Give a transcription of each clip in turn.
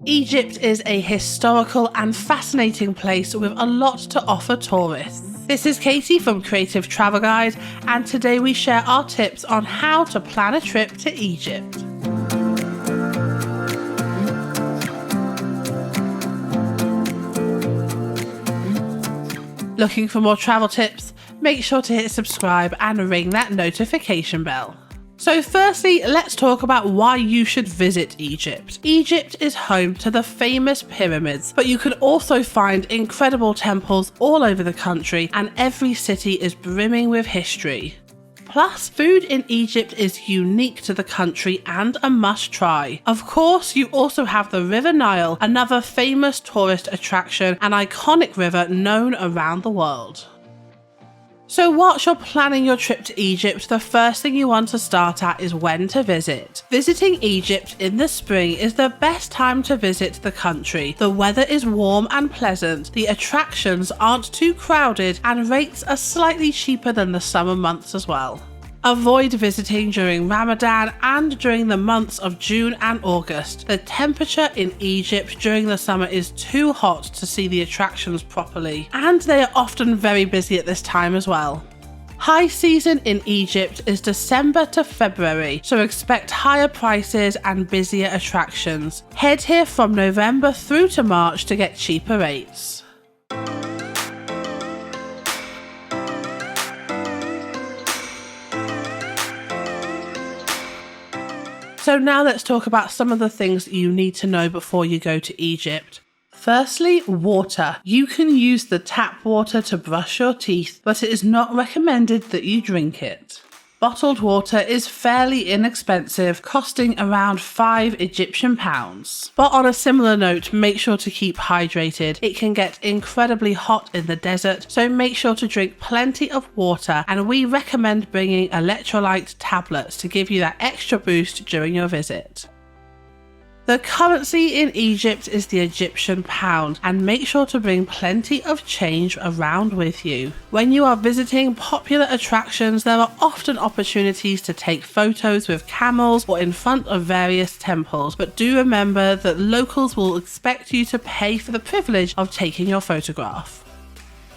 Egypt is a historical and fascinating place with a lot to offer tourists. This is Katie from Creative Travel Guide, and today we share our tips on how to plan a trip to Egypt. Looking for more travel tips? Make sure to hit subscribe and ring that notification bell. So firstly, let's talk about why you should visit Egypt. Egypt is home to the famous pyramids, but you can also find incredible temples all over the country, and every city is brimming with history. Plus, food in Egypt is unique to the country and a must try. Of course, you also have the River Nile, another famous tourist attraction, an iconic river known around the world. So once you're planning your trip to Egypt, the first thing you want to start at is when to visit. Visiting Egypt in the spring is the best time to visit the country. The weather is warm and pleasant, the attractions aren't too crowded, and rates are slightly cheaper than the summer months as well. Avoid visiting during Ramadan and during the months of June and August. The temperature in Egypt during the summer is too hot to see the attractions properly, and they are often very busy at this time as well. High season in Egypt is December to February, so expect higher prices and busier attractions. Head here from November through to March to get cheaper rates. So now let's talk about some of the things that you need to know before you go to Egypt. Firstly, water. You can use the tap water to brush your teeth, but it is not recommended that you drink it. Bottled water is fairly inexpensive, costing around 5 Egyptian pounds. But on a similar note, make sure to keep hydrated. It can get incredibly hot in the desert, so make sure to drink plenty of water, and we recommend bringing electrolyte tablets to give you that extra boost during your visit. The currency in Egypt is the Egyptian pound, and make sure to bring plenty of change around with you. When you are visiting popular attractions, there are often opportunities to take photos with camels or in front of various temples, but do remember that locals will expect you to pay for the privilege of taking your photograph.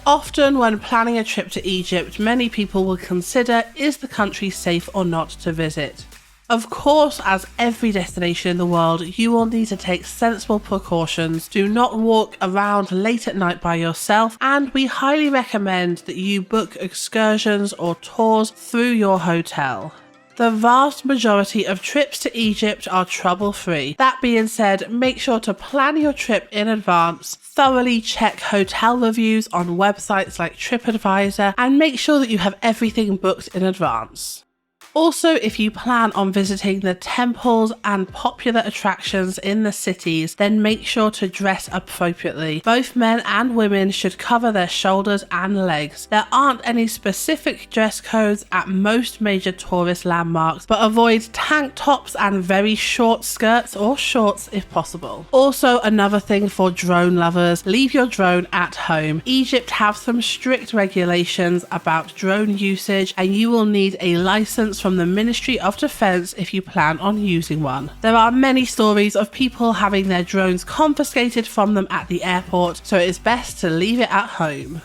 Often when planning a trip to Egypt, many people will consider, is the country safe or not to visit? Of course, as every destination in the world, you will need to take sensible precautions. Do not walk around late at night by yourself, and we highly recommend that you book excursions or tours through your hotel. The vast majority of trips to Egypt are trouble-free. That being said, make sure to plan your trip in advance, thoroughly check hotel reviews on websites like TripAdvisor, and make sure that you have everything booked in advance. Also, if you plan on visiting the temples and popular attractions in the cities, then make sure to dress appropriately. Both men and women should cover their shoulders and legs. There aren't any specific dress codes at most major tourist landmarks, but avoid tank tops and very short skirts or shorts if possible. Also, another thing for drone lovers, leave your drone at home. Egypt have some strict regulations about drone usage, and you will need a license from the Ministry of Defense if you plan on using one. There are many stories of people having their drones confiscated from them at the airport, so it is best to leave it at home.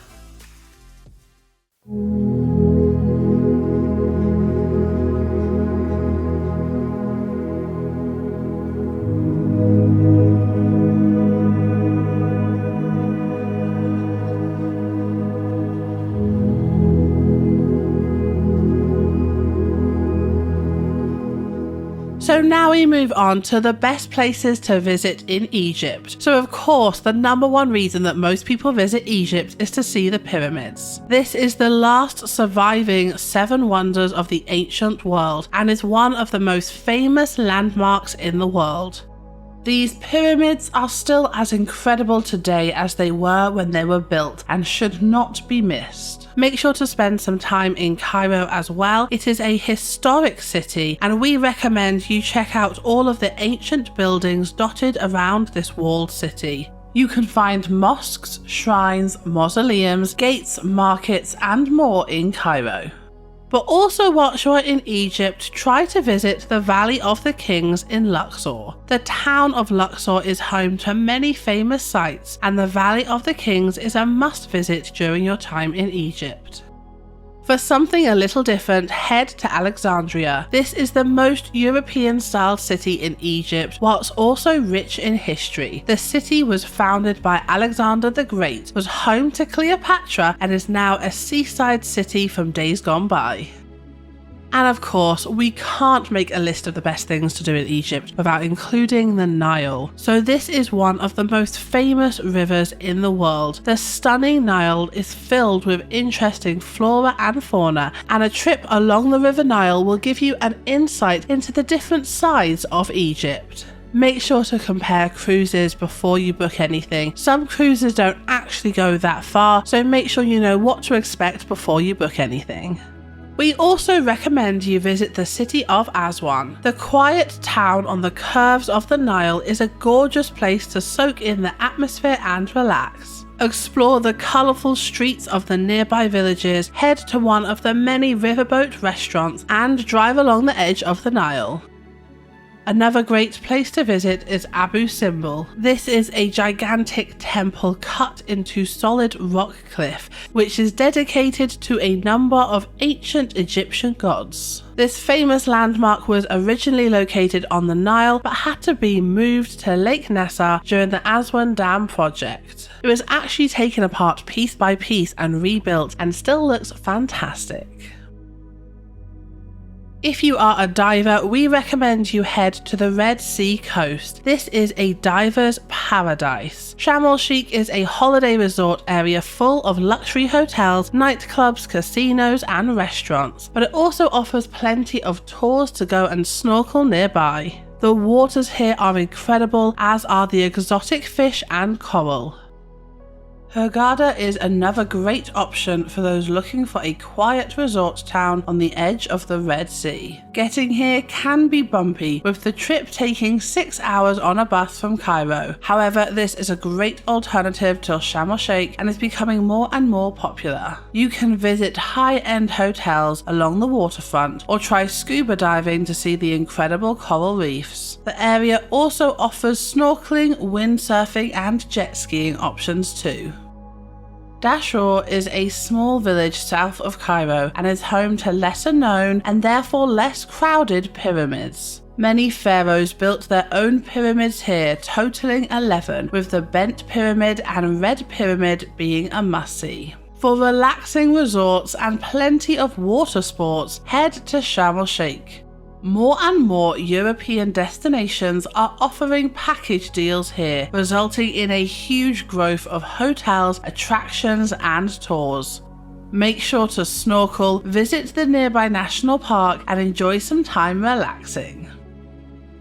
So now we move on to the best places to visit in Egypt. So of course, the number one reason that most people visit Egypt is to see the pyramids. This is the last surviving 7 wonders of the ancient world and is one of the most famous landmarks in the world. These pyramids are still as incredible today as they were when they were built and should not be missed. Make sure to spend some time in Cairo as well. It is a historic city, and we recommend you check out all of the ancient buildings dotted around this walled city. You can find mosques, shrines, mausoleums, gates, markets, and more in Cairo. But also whilst you are in Egypt, try to visit the Valley of the Kings in Luxor. The town of Luxor is home to many famous sites, and the Valley of the Kings is a must visit during your time in Egypt. For something a little different, head to Alexandria. This is the most European-style city in Egypt, whilst also rich in history. The city was founded by Alexander the Great, was home to Cleopatra, and is now a seaside city from days gone by. And of course, we can't make a list of the best things to do in Egypt without including the Nile. So this is one of the most famous rivers in the world. The stunning Nile is filled with interesting flora and fauna, and a trip along the River Nile will give you an insight into the different sides of Egypt. Make sure to compare cruises before you book anything. Some cruises don't actually go that far, so make sure you know what to expect before you book anything. We also recommend you visit the city of Aswan. The quiet town on the curves of the Nile is a gorgeous place to soak in the atmosphere and relax. Explore the colourful streets of the nearby villages, head to one of the many riverboat restaurants, and drive along the edge of the Nile. Another great place to visit is Abu Simbel. This is a gigantic temple cut into solid rock cliff, which is dedicated to a number of ancient Egyptian gods. This famous landmark was originally located on the Nile, but had to be moved to Lake Nasser during the Aswan Dam project. It was actually taken apart piece by piece and rebuilt, and still looks fantastic. If you are a diver, we recommend you head to the Red Sea coast. This is a diver's paradise. Sharm el-Sheikh is a holiday resort area full of luxury hotels, nightclubs, casinos and restaurants, but it also offers plenty of tours to go and snorkel nearby. The waters here are incredible, as are the exotic fish and coral. Hurghada is another great option for those looking for a quiet resort town on the edge of the Red Sea. Getting here can be bumpy, with the trip taking 6 hours on a bus from Cairo. However, this is a great alternative to Sharm el-Sheikh and is becoming more and more popular. You can visit high-end hotels along the waterfront or try scuba diving to see the incredible coral reefs. The area also offers snorkeling, windsurfing and jet skiing options too. Dashur is a small village south of Cairo and is home to lesser known and therefore less crowded pyramids. Many pharaohs built their own pyramids here, totaling 11, with the Bent Pyramid and Red Pyramid being a must-see. For relaxing resorts and plenty of water sports, head to Sharm el-Sheikh. More and more European destinations are offering package deals here, resulting in a huge growth of hotels, attractions and tours. Make sure to snorkel, visit the nearby national park and enjoy some time relaxing.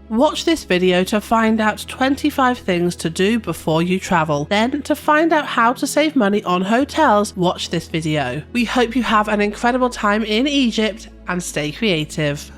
Watch this video to find out 25 things to do before you travel. Then, to find out how to save money on hotels, watch this video. We hope you have an incredible time in Egypt and stay creative.